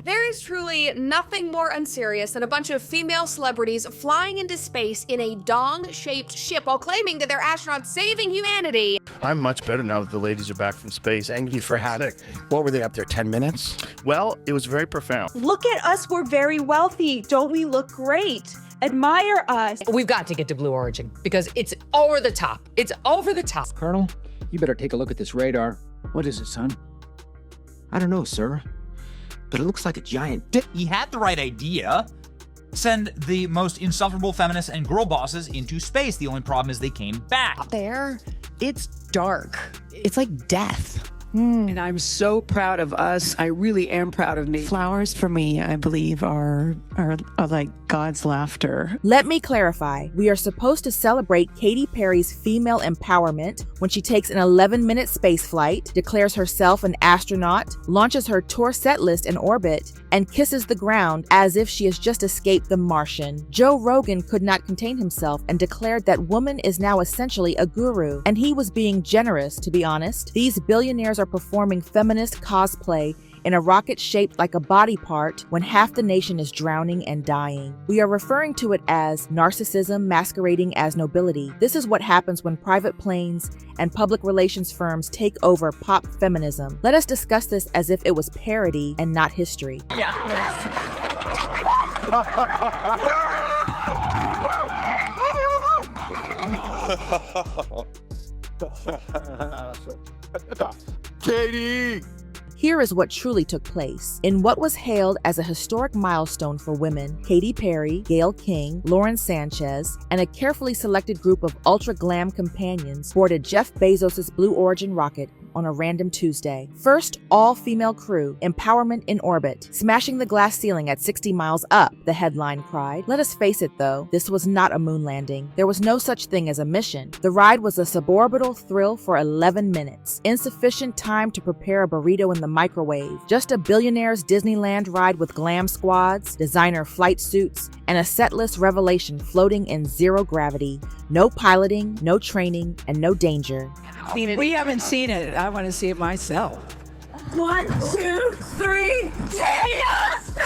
There is truly nothing more unserious than a bunch of female celebrities flying into space in a dong-shaped ship while claiming that they're astronauts saving humanity. I'm much better now that the ladies are back from space. Thank you for having. What were they up there, 10 minutes? Well, it was very profound. Look at us, we're very wealthy. Don't we look great? Admire us. We've got to get to Blue Origin because it's over the top. It's over the top. Colonel, you better take a look at this radar. What is it, son? I don't know, sir, but it looks like a giant dick. He had the right idea. Send the most insufferable feminists and girl bosses into space. The only problem is they came back. There, it's dark. It's like death. And I'm so proud of us. I really am proud of me. Flowers for me, I believe, are like God's laughter. Let me clarify. We are supposed to celebrate Katy Perry's female empowerment when she takes an 11-minute space flight, declares herself an astronaut, launches her tour set list in orbit, and kisses the ground as if she has just escaped the Martian. Joe Rogan could not contain himself and declared that woman is now essentially a guru. And he was being generous, to be honest. These billionaires are performing feminist cosplay in a rocket shaped like a body part when half the nation is drowning and dying. We are referring to it as narcissism masquerading as nobility. This is what happens when private planes and public relations firms take over pop feminism. Let us discuss this as if it was parody and not history. Katie! Here is what truly took place. In what was hailed as a historic milestone for women, Katy Perry, Gayle King, Lauren Sanchez, and a carefully selected group of ultra-glam companions boarded Jeff Bezos' Blue Origin rocket on a random Tuesday. First all-female crew, empowerment in orbit, smashing the glass ceiling at 60 miles up, the headline cried. Let us face it though, this was not a moon landing. There was no such thing as a mission. The ride was a suborbital thrill for 11 minutes. Insufficient time to prepare a burrito in the microwave. Just a billionaire's Disneyland ride with glam squads, designer flight suits, and a setlist revelation floating in zero gravity. No piloting, no training, and no danger. We haven't seen it. I want to see it myself. 1, 2, 3, take us!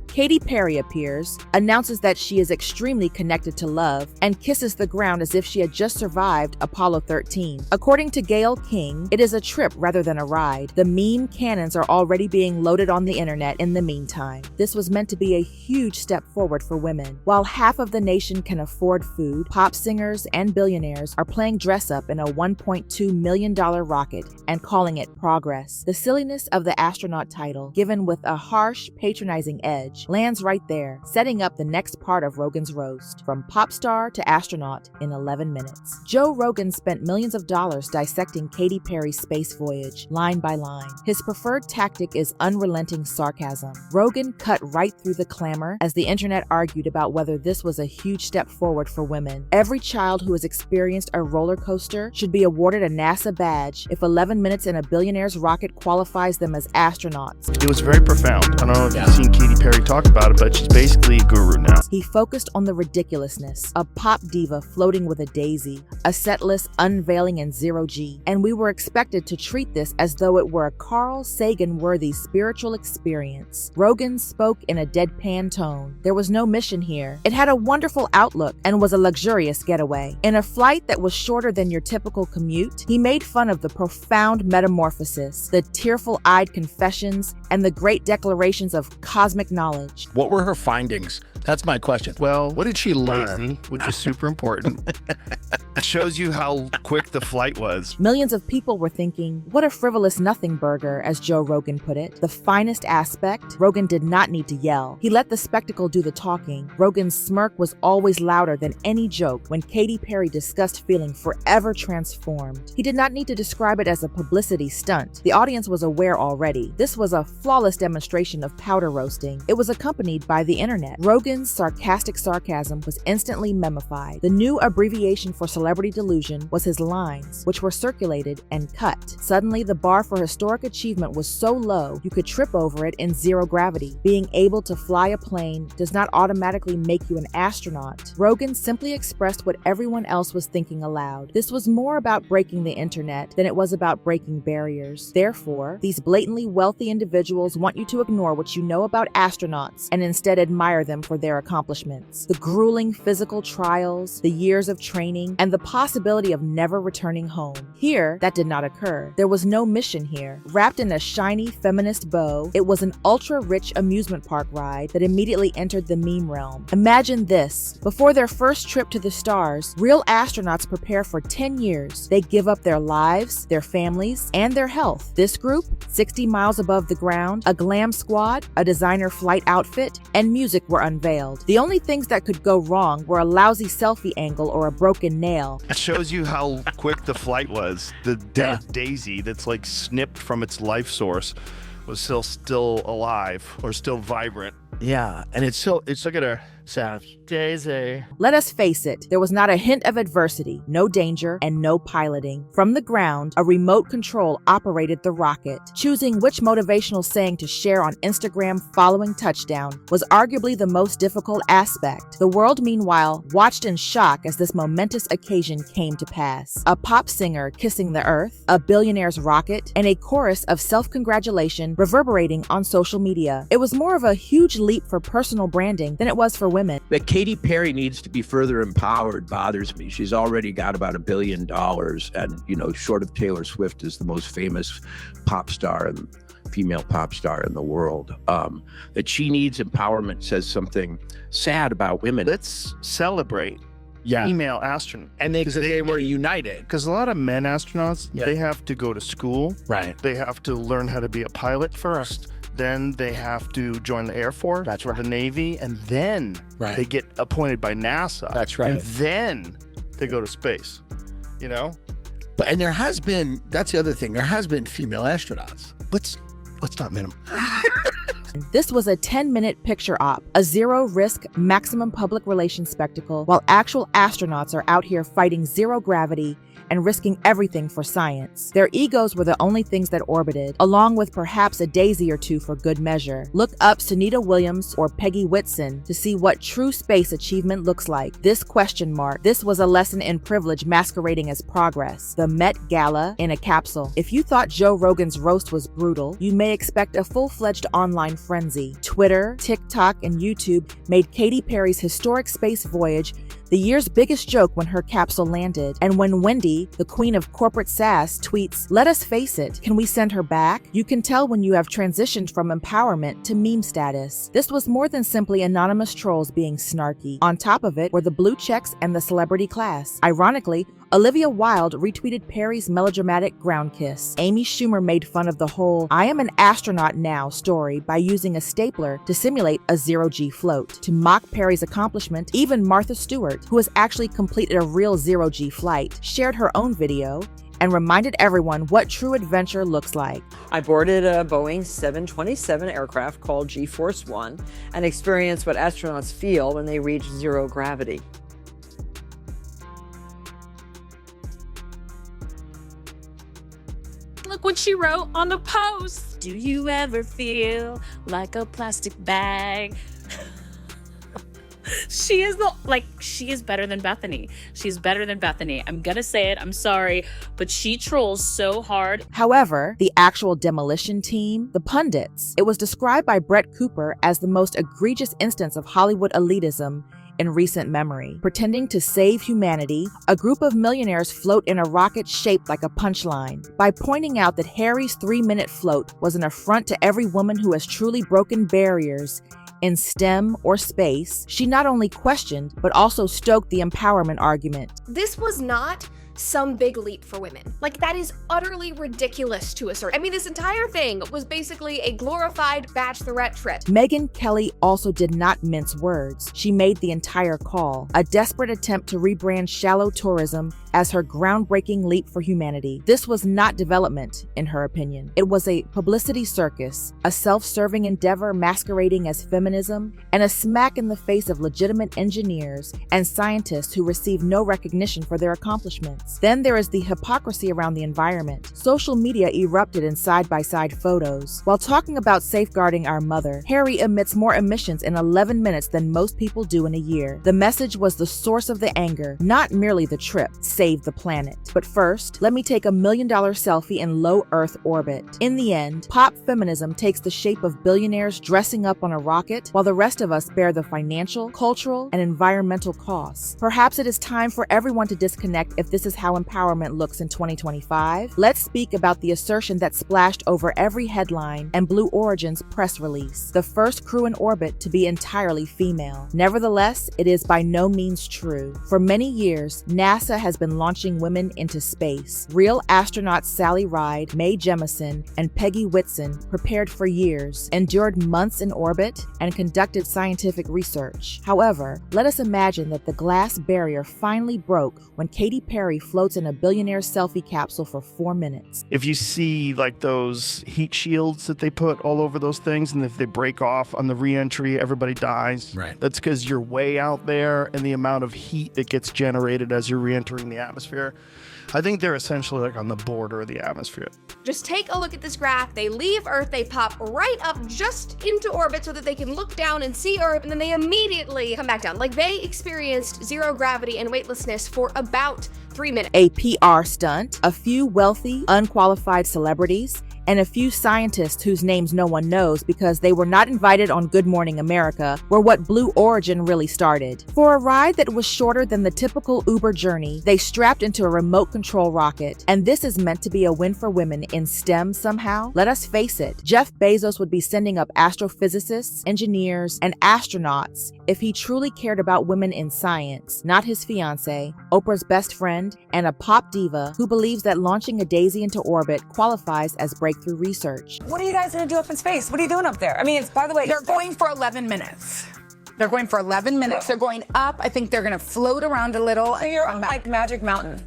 Katy Perry appears, announces that she is extremely connected to love, and kisses the ground as if she had just survived Apollo 13. According to Gayle King, it is a trip rather than a ride. The meme cannons are already being loaded on the internet in the meantime. This was meant to be a huge step forward for women. While half of the nation can afford food, pop singers and billionaires are playing dress-up in a $1.2 million rocket and calling it progress. The silliness of the astronaut title, given with a harsh, patronizing edge, lands right there, setting up the next part of Rogan's roast, from pop star to astronaut in 11 minutes. Joe Rogan spent millions of dollars dissecting Katy Perry's space voyage, line by line. His preferred tactic is unrelenting sarcasm. Rogan cut right through the clamor as the internet argued about whether this was a huge step forward for women. Every child who has experienced a roller coaster should be awarded a NASA badge if 11 minutes in a billionaire's rocket qualifies them as astronauts. It was very profound. I don't know if you've seen Katy Perry talk about it, but she's basically a guru now. He focused on the ridiculousness, a pop diva floating with a daisy, a set list unveiling in zero G, and we were expected to treat this as though it were a Carl Sagan-worthy spiritual experience. Rogan spoke in a deadpan tone. There was no mission here. It had a wonderful outlook and was a luxurious getaway. In a flight that was shorter than your typical commute, he made fun of the profound metamorphosis, the tearful-eyed confessions, and the great declarations of cosmic knowledge. What were her findings? That's my question. Well, what did she learn? which is super important. It shows you how quick the flight was. Millions of people were thinking, what a frivolous nothing burger, as Joe Rogan put it. The finest aspect, Rogan did not need to yell. He let the spectacle do the talking. Rogan's smirk was always louder than any joke when Katy Perry discussed feeling forever transformed. He did not need to describe it as a publicity stunt. The audience was aware already. This was a flawless demonstration of powder roasting. It was accompanied by the internet. Rogan Rogan's sarcastic sarcasm was instantly memified. The new abbreviation for celebrity delusion was his lines, which were circulated and cut. Suddenly, the bar for historic achievement was so low you could trip over it in zero gravity. Being able to fly a plane does not automatically make you an astronaut. Rogan simply expressed what everyone else was thinking aloud. This was more about breaking the internet than it was about breaking barriers. Therefore, these blatantly wealthy individuals want you to ignore what you know about astronauts and instead admire them for their accomplishments. The grueling physical trials, the years of training, and the possibility of never returning home. Here, that did not occur. There was no mission here. Wrapped in a shiny feminist bow, it was an ultra-rich amusement park ride that immediately entered the meme realm. Imagine this. Before their first trip to the stars, real astronauts prepare for 10 years. They give up their lives, their families, and their health. This group, 60 miles above the ground, a glam squad, a designer flight outfit, and music were unveiled. The only things that could go wrong were a lousy selfie angle or a broken nail. It shows you how quick the flight was. The dead daisy that's like snipped from its life source was still alive or still vibrant. Yeah, and it's look at her. Sounds Daisy. Let us face it, there was not a hint of adversity, no danger, and no piloting. From the ground, a remote control operated the rocket. Choosing which motivational saying to share on Instagram following touchdown was arguably the most difficult aspect. The world, meanwhile, watched in shock as this momentous occasion came to pass. A pop singer kissing the earth, a billionaire's rocket, and a chorus of self-congratulation reverberating on social media. It was more of a huge leap for personal branding than it was for women. That Katy Perry needs to be further empowered bothers me. She's already got about $1 billion, and short of Taylor Swift, is the most famous pop star and female pop star in the world. That she needs empowerment says something sad about women. Let's celebrate female astronauts. And they were united. Because a lot of men astronauts, they have to go to school. Right. They have to learn how to be a pilot first. Then they have to join the Air Force, That's right. the Navy, and then they get appointed by NASA. That's right. And then they go to space, And there has been, that's the other thing, there has been female astronauts. Let's not minimum. This was a 10-minute picture op, a zero-risk, maximum public relations spectacle, while actual astronauts are out here fighting zero gravity and risking everything for science. Their egos were the only things that orbited, along with perhaps a daisy or two for good measure. Look up Sunita Williams or Peggy Whitson to see what true space achievement looks like. This was a lesson in privilege masquerading as progress. The Met Gala in a capsule. If you thought Joe Rogan's roast was brutal, you may expect a full-fledged online frenzy. Twitter, TikTok, and YouTube made Katy Perry's historic space voyage the year's biggest joke when her capsule landed. And when Wendy, the queen of corporate sass, tweets, "Let us face it, can we send her back?" You can tell when you have transitioned from empowerment to meme status. This was more than simply anonymous trolls being snarky. On top of it were the blue checks and the celebrity class. Ironically, Olivia Wilde retweeted Perry's melodramatic ground kiss. Amy Schumer made fun of the whole "I am an astronaut now" story by using a stapler to simulate a zero-G float. To mock Perry's accomplishment, even Martha Stewart, who has actually completed a real zero-G flight, shared her own video and reminded everyone what true adventure looks like. I boarded a Boeing 727 aircraft called G-Force One and experienced what astronauts feel when they reach zero gravity. Look what she wrote on the post. Do you ever feel like a plastic bag? She is better than Bethany. She's better than Bethany. I'm gonna say it, I'm sorry, but she trolls so hard. However, the actual demolition team, the pundits, it was described by Brett Cooper as the most egregious instance of Hollywood elitism in recent memory. Pretending to save humanity, a group of millionaires float in a rocket shaped like a punchline. By pointing out that Harry's 3-minute float was an affront to every woman who has truly broken barriers in STEM or space, she not only questioned, but also stoked the empowerment argument. This was not some big leap for women. That is utterly ridiculous to assert. This entire thing was basically a glorified bachelorette trip. Megyn Kelly also did not mince words. She made the entire call, a desperate attempt to rebrand shallow tourism as her groundbreaking leap for humanity. This was not development, in her opinion. It was a publicity circus, a self-serving endeavor masquerading as feminism, and a smack in the face of legitimate engineers and scientists who receive no recognition for their accomplishments. Then there is the hypocrisy around the environment. Social media erupted in side-by-side photos. While talking about safeguarding our mother, Harry emits more emissions in 11 minutes than most people do in a year. The message was the source of the anger, not merely the trip. Save the planet. But first, let me take a $1 million selfie in low Earth orbit. In the end, pop feminism takes the shape of billionaires dressing up on a rocket, while the rest of us bear the financial, cultural, and environmental costs. Perhaps it is time for everyone to disconnect if this is how empowerment looks in 2025. Let's speak about the assertion that splashed over every headline and Blue Origin's press release: the first crew in orbit to be entirely female. Nevertheless, it is by no means true. For many years, NASA has been launching women into space. Real astronauts Sally Ride, Mae Jemison, and Peggy Whitson prepared for years, endured months in orbit, and conducted scientific research. However, let us imagine that the glass barrier finally broke when Katy Perry floats in a billionaire selfie capsule for 4 minutes. If you see like those heat shields that they put all over those things, and if they break off on the re-entry, everybody dies. Right. That's because you're way out there and the amount of heat that gets generated as you're re-entering the atmosphere. I think they're essentially like on the border of the atmosphere. Just take a look at this graph. They leave Earth, they pop right up just into orbit so that they can look down and see Earth, and then they immediately come back down. Like, they experienced zero gravity and weightlessness for about 3 minutes. A PR stunt, a few wealthy, unqualified celebrities, and a few scientists whose names no one knows because they were not invited on Good Morning America were what Blue Origin really started. For a ride that was shorter than the typical Uber journey, they strapped into a remote control rocket. And this is meant to be a win for women in STEM somehow? Let us face it, Jeff Bezos would be sending up astrophysicists, engineers, and astronauts if he truly cared about women in science, not his fiancée, Oprah's best friend, and a pop diva who believes that launching a daisy into orbit qualifies as breakthrough research. What are you guys going to do up in space? What are you doing up there? I mean, by the way, they're going for 11 minutes. They're going for 11 minutes. They're going up. I think they're going to float around a little. You're on like Magic Mountain.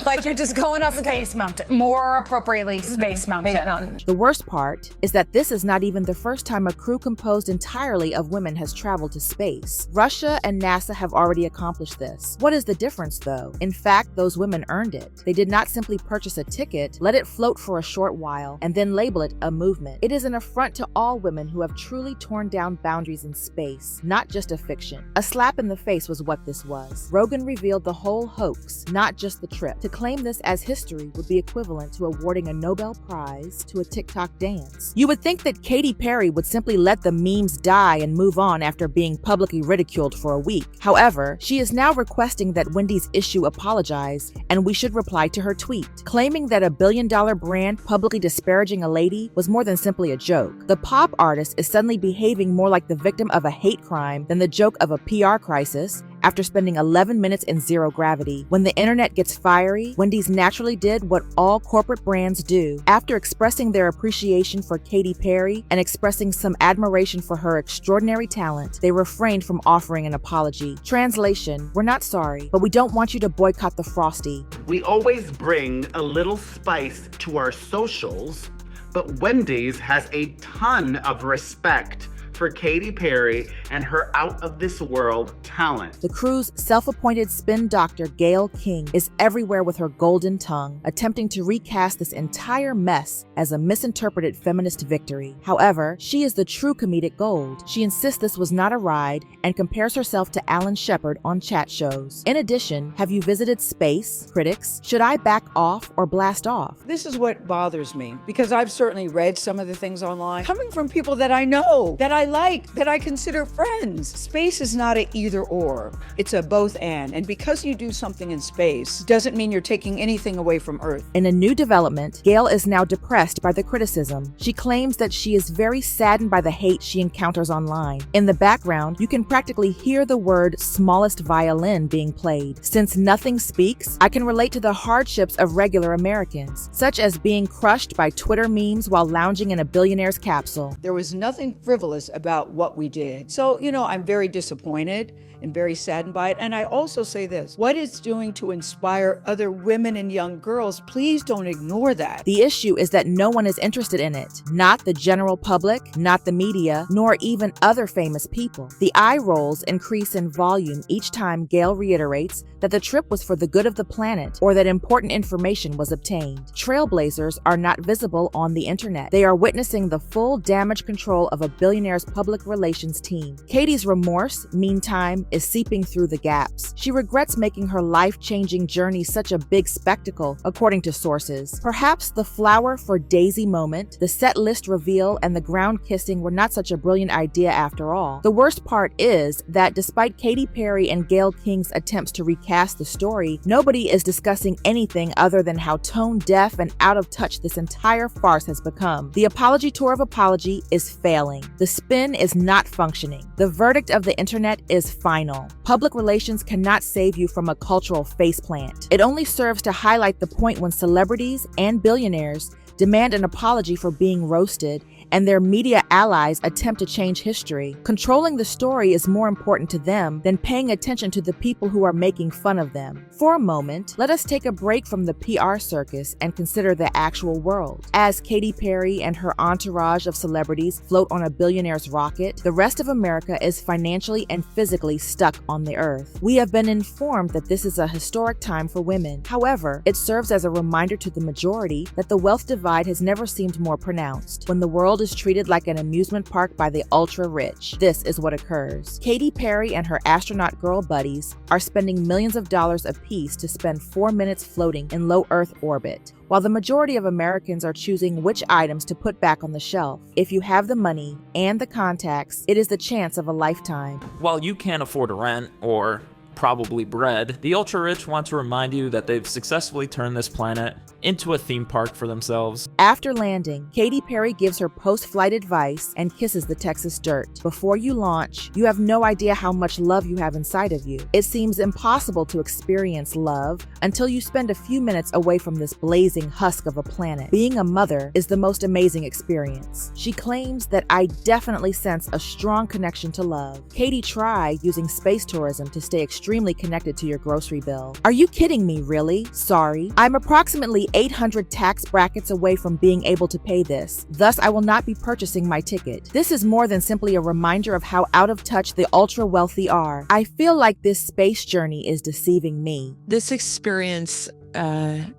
Like you're just going up Space Mountain. More appropriately, Space Mountain. The worst part is that this is not even the first time a crew composed entirely of women has traveled to space. Russia and NASA have already accomplished this. What is the difference, though? In fact, those women earned it. They did not simply purchase a ticket, let it float for a short while, and then label it a movement. It is an affront to all women who have truly torn down boundaries in space, not just a fiction. A slap in the face was what this was. Rogan revealed the whole hoax, not just the trip. To claim this as history would be equivalent to awarding a Nobel Prize to a TikTok dance. You would think that Katy Perry would simply let the memes die and move on after being publicly ridiculed for a week. However, she is now requesting that Wendy's issue apologize, and we should reply to her tweet. Claiming that a billion-dollar brand publicly disparaging a lady was more than simply a joke. The pop artist is suddenly behaving more like the victim of a hate crime than the joke of a PR crisis after spending 11 minutes in zero gravity. When the internet gets fiery, Wendy's naturally did what all corporate brands do. After expressing their appreciation for Katy Perry and expressing some admiration for her extraordinary talent, they refrained from offering an apology. Translation: we're not sorry, but we don't want you to boycott the Frosty. We always bring a little spice to our socials, but Wendy's has a ton of respect for Katy Perry and her out-of-this-world talent. The crew's self-appointed spin doctor, Gayle King, is everywhere with her golden tongue, attempting to recast this entire mess as a misinterpreted feminist victory. However, she is the true comedic gold. She insists this was not a ride and compares herself to Alan Shepard on chat shows. In addition, have you visited space? Critics, should I back off or blast off? This is what bothers me, because I've certainly read some of the things online coming from people that I know, that I like, that I consider friends. Space is not an either or. It's a both and because you do something in space doesn't mean you're taking anything away from Earth. In a new development, Gayle is now depressed by the criticism. She claims that she is very saddened by the hate she encounters online. In the background, you can practically hear the word smallest violin being played. Since nothing speaks, I can relate to the hardships of regular Americans, such as being crushed by Twitter memes while lounging in a billionaire's capsule. There was nothing frivolous about what we did. So, I'm very disappointed. and very saddened by it. And I also say this, what it's doing to inspire other women and young girls, please don't ignore that. The issue is that no one is interested in it. Not the general public, not the media, nor even other famous people. The eye rolls increase in volume each time Gail reiterates that the trip was for the good of the planet or that important information was obtained. Trailblazers are not visible on the internet. They are witnessing the full damage control of a billionaire's public relations team. Katy's remorse, meantime, is seeping through the gaps. She regrets making her life-changing journey such a big spectacle, according to sources. Perhaps the flower for Daisy moment, the set list reveal, and the ground kissing were not such a brilliant idea after all. The worst part is that despite Katy Perry and Gayle King's attempts to recast the story, nobody is discussing anything other than how tone-deaf and out of touch this entire farce has become. The apology tour of apology is failing. The spin is not functioning. The verdict of the internet is final. Public relations cannot save you from a cultural faceplant. It only serves to highlight the point when celebrities and billionaires demand an apology for being roasted, and their media allies attempt to change history. Controlling the story is more important to them than paying attention to the people who are making fun of them. For a moment, let us take a break from the PR circus and consider the actual world. As Katy Perry and her entourage of celebrities float on a billionaire's rocket, the rest of America is financially and physically stuck on the earth. We have been informed that this is a historic time for women. However, it serves as a reminder to the majority that the wealth divide has never seemed more pronounced. When the world is treated like an amusement park by the ultra-rich, this is what occurs. Katy Perry and her astronaut girl buddies are spending millions of dollars apiece to spend 4 minutes floating in low Earth orbit, while the majority of Americans are choosing which items to put back on the shelf. If you have the money and the contacts, it is the chance of a lifetime. While you can't afford rent or probably bread, the ultra-rich want to remind you that they've successfully turned this planet into a theme park for themselves. After landing, Katy Perry gives her post-flight advice and kisses the Texas dirt. Before you launch, you have no idea how much love you have inside of you. It seems impossible to experience love until you spend a few minutes away from this blazing husk of a planet. Being a mother is the most amazing experience. She claims that I definitely sense a strong connection to love. Katy, try using space tourism to stay extremely connected to your grocery bill. Are you kidding me, really? Sorry. I'm approximately 800 tax brackets away from being able to pay this. Thus, I will not be purchasing my ticket. This is more than simply a reminder of how out of touch the ultra-wealthy are. I feel like this space journey is deceiving me. This experience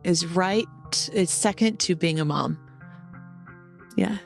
is right. It's second to being a mom. Yeah.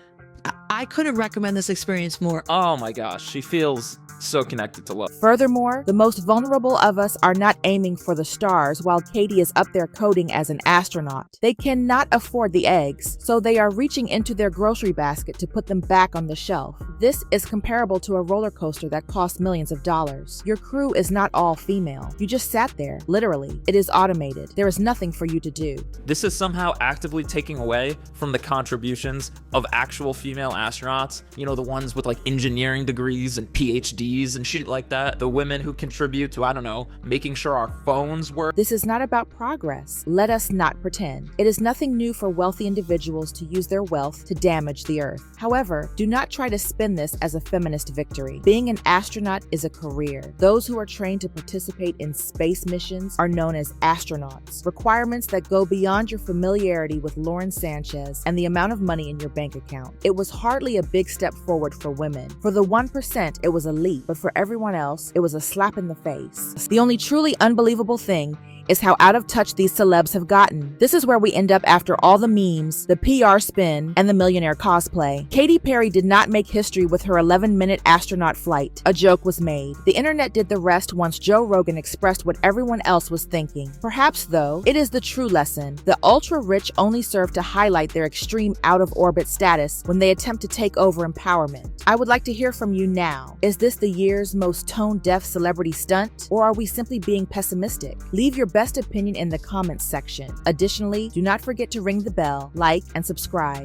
I couldn't recommend this experience more. Oh my gosh, she feels so connected to love. Furthermore, the most vulnerable of us are not aiming for the stars while Katy is up there coding as an astronaut. They cannot afford the eggs, so they are reaching into their grocery basket to put them back on the shelf. This is comparable to a roller coaster that costs millions of dollars. Your crew is not all female. You just sat there, literally. It is automated. There is nothing for you to do. This is somehow actively taking away from the contributions of actual female astronauts. You know, the ones with like engineering degrees and PhDs and shit like that. The women who contribute to, I don't know, making sure our phones work. This is not about progress. Let us not pretend. It is nothing new for wealthy individuals to use their wealth to damage the earth. However, do not try to spin this as a feminist victory. Being an astronaut is a career. Those who are trained to participate in space missions are known as astronauts. Requirements that go beyond your familiarity with Lauren Sanchez and the amount of money in your bank account. It was hardly a big step forward for women. For the 1%, it was a leap, but for everyone else, it was a slap in the face. The only truly unbelievable thing is how out of touch these celebs have gotten. This is where we end up after all the memes, the PR spin, and the millionaire cosplay. Katy Perry did not make history with her 11-minute astronaut flight. A joke was made. The internet did the rest once Joe Rogan expressed what everyone else was thinking. Perhaps, though, it is the true lesson. The ultra-rich only serve to highlight their extreme out-of-orbit status when they attempt to take over empowerment. I would like to hear from you now. Is this the year's most tone-deaf celebrity stunt? Or are we simply being pessimistic? Leave your best opinion in the comments section. Additionally, do not forget to ring the bell, like, and subscribe.